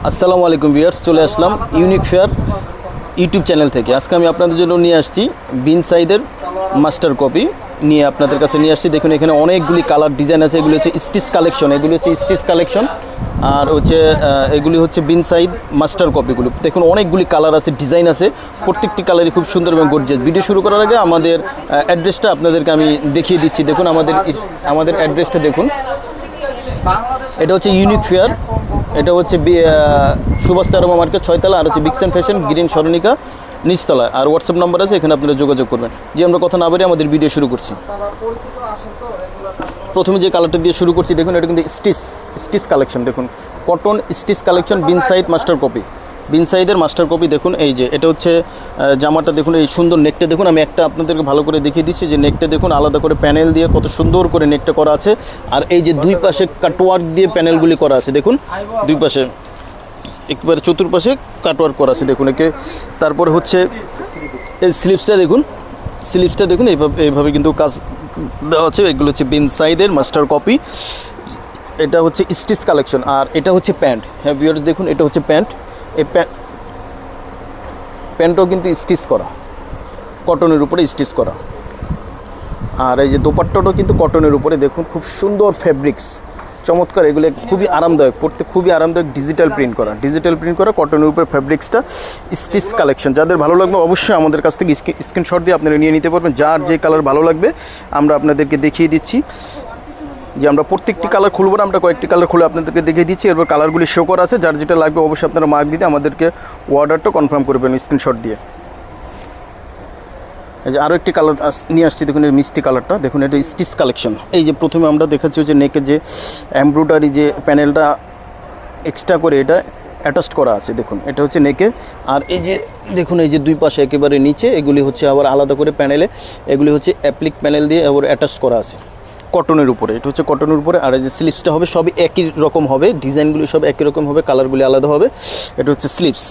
আসসালামু আলাইকুম ভিউয়ার্স, চলে আসলাম ইউনিক ফেয়ার ইউটিউব চ্যানেল থেকে। আজকে আমি আপনাদের জন্য নিয়ে আসছি বিন সাইদের মাস্টার কপি নিয়ে আপনাদের কাছে নিয়ে আসছি। দেখুন এখানে অনেকগুলি কালার ডিজাইন আছে। এগুলি হচ্ছে স্টিচ কালেকশন, এগুলি হচ্ছে স্টিচ কালেকশন, আর হচ্ছে এগুলি হচ্ছে বিন সাইদ মাস্টার কপিগুলো। দেখুন অনেকগুলি কালার আছে, ডিজাইন আছে, প্রত্যেকটি কালারই খুব সুন্দর এবং গর্জিয়াস। ভিডিও শুরু করার আগে আমাদের অ্যাড্রেসটা আপনাদেরকে আমি দেখিয়ে দিচ্ছি। দেখুন আমাদের অ্যাড্রেসটা দেখুন, এটা হচ্ছে ইউনিক ফেয়ার, এটা হচ্ছে সুভাষ তারমা মার্কেট 6 তলা, আর হচ্ছে বিক্সেন ফ্যাশন গ্রিন সরণিকা নিচতলা। আর হোয়াটসঅ্যাপ নাম্বার আছে, এখানে আপনারা যোগাযোগ করবেন। যে আমরা কথা না বলে আমাদের ভিডিও শুরু করছি। প্রথমে যে কালারটা দিয়ে শুরু করছি, দেখুন এটা কিন্তু স্টিচ কালেকশন। দেখুন কটন স্টিচ কালেকশন, বিন সাইদ মাস্টার কপি, বিন সাইদের মাস্টার কপি। দেখুন এই যে এটা হচ্ছে জামাটা, দেখুন এই সুন্দর নেকটা দেখুন। আমি একটা আপনাদেরকে ভালো করে দেখিয়ে দিচ্ছি যে নেকটা দেখুন, আলাদা করে প্যানেল দিয়ে কত সুন্দর করে নেকটা করা আছে। আর এই যে দুই পাশে কাটওয়ার্ক দিয়ে প্যানেলগুলি করা আছে, দেখুন দুই পাশে একবারে চতুর্পাশে কাটওয়ার্ক করা আছে, দেখুন একে। তারপরে হচ্ছে এই স্লিভসটা দেখুন, এইভাবে কিন্তু কাজ দেওয়া আছে। এগুলো হচ্ছে বিন সাইদের মাস্টার কপি। এটা হচ্ছে স্টিচ কালেকশন, আর এটা হচ্ছে প্যান্ট। হ্যাঁ ভিউয়ার্স দেখুন, এটা হচ্ছে প্যান্ট। এই প্যান্টও কিন্তু স্টিচ করা, কটনের উপরে স্টিচ করা। আর এই যে দোপাট্টাটাও কিন্তু কটনের উপরে, দেখুন খুব সুন্দর ফেব্রিক্স, চমৎকার। এগুলো খুবই আরামদায়ক, পড়তে খুবই আরামদায়ক। ডিজিটাল প্রিন্ট করা কটনের উপরে ফেব্রিক্সটা, স্টিচ কালেকশন। যাদের ভালো লাগবে অবশ্যই আমাদের কাছ থেকে স্ক্রিনশট দিয়ে আপনারা নিয়ে নিতে পারবেন। যার যে কালার ভালো লাগবে আমরা আপনাদেরকে দেখিয়ে দিচ্ছি। যে আমরা প্রত্যেকটি কালার খুলব না, আমরা কয়েকটি কালার খুলে আপনাদেরকে দেখিয়ে দিচ্ছি। এরপর কালারগুলি শো করা আছে, যার যেটা লাগবে অবশ্যই আপনারা মার্ক দিতে আমাদেরকে অর্ডারটা কনফার্ম করবেন স্ক্রিনশট দিয়ে। এই যে আরও একটি কালার নিয়ে আসছি, দেখুন এই মিষ্টি কালারটা। দেখুন এটা স্টিচ কালেকশন। এই যে প্রথমে আমরা দেখাচ্ছি হচ্ছে নেকের যে এমব্রয়ডারি যে প্যানেলটা এক্সট্রা করে এটা অ্যাটাচড করা আছে, দেখুন এটা হচ্ছে নেকের। আর এই যে দেখুন এই যে দুই পাশে একেবারে নিচে এগুলি হচ্ছে আবার আলাদা করে প্যানেলে, এগুলি হচ্ছে অ্যাপ্লিক প্যানেল দিয়ে আবার অ্যাটাচড করা আছে কটনের উপরে। এটা হচ্ছে কটনের উপরে। আর এই যে স্লিপসটা হবে সবই একই রকম হবে, ডিজাইনগুলি সব একই রকম হবে, কালারগুলি আলাদা হবে। এটা হচ্ছে স্লিপস।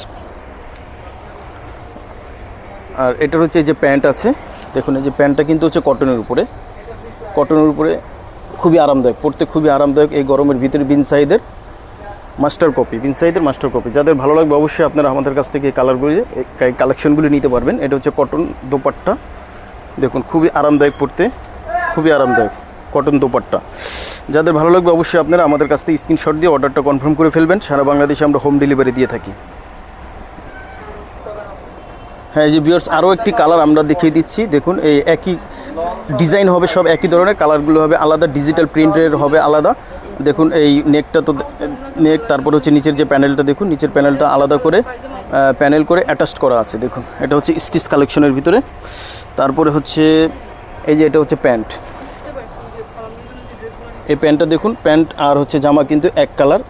আর এটার হচ্ছে এই যে প্যান্ট আছে, দেখুন এই যে প্যান্টটা কিন্তু হচ্ছে কটনের উপরে খুবই আরামদায়ক, পড়তে খুবই আরামদায়ক। এই গরমের ভিতরে বিন সাইদের মাস্টার কপি। যাদের ভালো লাগবে অবশ্যই আপনারা আমাদের কাছ থেকে এই কালেকশনগুলি নিতে পারবেন। এটা হচ্ছে কটন দোপাট্টা, দেখুন খুবই আরামদায়ক, পড়তে খুবই আরামদায়ক কটন দোপাট্টা। যাদের ভালো লাগবে অবশ্যই আপনারা আমাদের কাছ থেকে স্ক্রিনশট দিয়ে অর্ডারটা কনফার্ম করে ফেলবেন। সারা বাংলাদেশে আমরা হোম ডেলিভারি দিয়ে থাকি। হ্যাঁ এই যে ভিউয়ার্স আরও একটি কালার আমরা দেখিয়ে দিচ্ছি। দেখুন এই একই ডিজাইন হবে, সব একই ধরনের, কালারগুলো হবে আলাদা, ডিজিটাল প্রিন্টের হবে আলাদা। দেখুন এই নেকটা তো নেক, তারপর হচ্ছে নিচের যে প্যানেলটা, দেখুন নিচের প্যানেলটা আলাদা করে প্যানেল করে অ্যাটাচড করা আছে। দেখুন এটা হচ্ছে স্টিচ কালেকশনের ভিতরে। তারপরে হচ্ছে এই যে এটা হচ্ছে প্যান্ট। এই প্যান্টটা দেখুন, প্যান্ট আর হচ্ছে জামা কিন্তু এক কালার,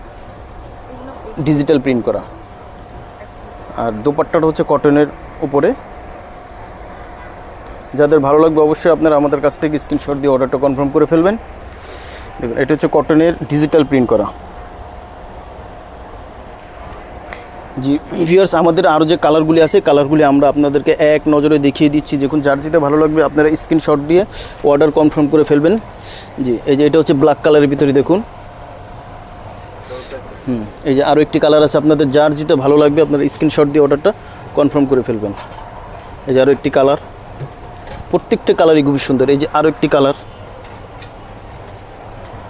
ডিজিটাল প্রিন্ট করা। আর দোপাট্টাটা হচ্ছে কটনের উপরে। যাদের ভালো লাগবে অবশ্যই আপনারা আমাদের কাছ থেকে স্ক্রিনশট দিয়ে অর্ডারটা কনফার্ম করে ফেলবেন। দেখুন এটা হচ্ছে কটনের ডিজিটাল প্রিন্ট করা। জি ভিউয়ার্স, আমাদের আরও যে কালারগুলি আছে, কালারগুলি আমরা আপনাদেরকে এক নজরে দেখিয়ে দিচ্ছি। দেখুন যার যেটা ভালো লাগবে আপনারা স্ক্রিনশট দিয়ে অর্ডার কনফার্ম করে ফেলবেন। জি এই যে এটা হচ্ছে ব্ল্যাক কালারের ভিতরে, দেখুন এই যে আরও একটি কালার আছে। আপনাদের যার যেটা ভালো লাগবে আপনারা স্ক্রিনশট দিয়ে অর্ডারটা কনফার্ম করে ফেলবেন। এই যে আরও একটি কালার, প্রত্যেকটা কালারই খুবই সুন্দর। এই যে আরও একটি কালার,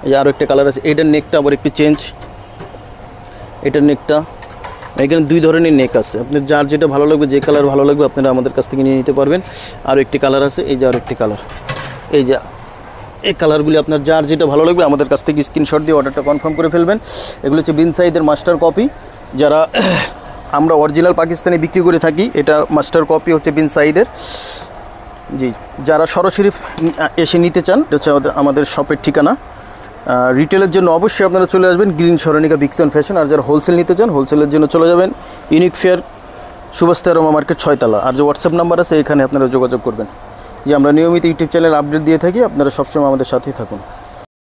এই যে আরও একটা কালার আছে। এটার নেকটা আবার একটু চেঞ্জ, এটার নেকটা, এখানে দুই ধরনের নেক আছে। আপনার যার যেটা ভালো লাগবে, যে কালার ভালো লাগবে আপনারা আমাদের কাছ থেকে নিয়ে নিতে পারবেন। আরও একটি কালার আছে, এই যে আরও একটি কালার। এই যে এই কালারগুলি আপনার যার যেটা ভালো লাগবে আমাদের কাছ থেকে স্ক্রিনশট দিয়ে অর্ডারটা কনফার্ম করে ফেলবেন। এগুলো হচ্ছে বিন সাইদের মাস্টার কপি, যারা আমরা অরিজিনাল পাকিস্তানি বিক্রি করে থাকি। এটা মাস্টার কপি হচ্ছে বিন সাইদের। জি যারা সরাসরি এসে নিতে চান, এটা হচ্ছে আমাদের শপের ঠিকানা। রিটেলের জন্য অবশ্যই আপনারা চলে আসবেন গ্রিন সরণিকা বিক্সেন ফ্যাশন। আর যারা হোলসেল নিতে চান, হোলসেলের জন্য চলে যাবেন ইউনিক ফেয়ার সুভাষ তারমা মার্কেট 6 তলা। আর যে হোয়াটসঅ্যাপ নাম্বার আছে এখানে আপনারা যোগাযোগ করবেন। যে আমরা নিয়মিত ইউটিউব চ্যানেল আপডেট দিয়ে থাকি, আপনারা সবসময় আমাদের সাথেই থাকুন।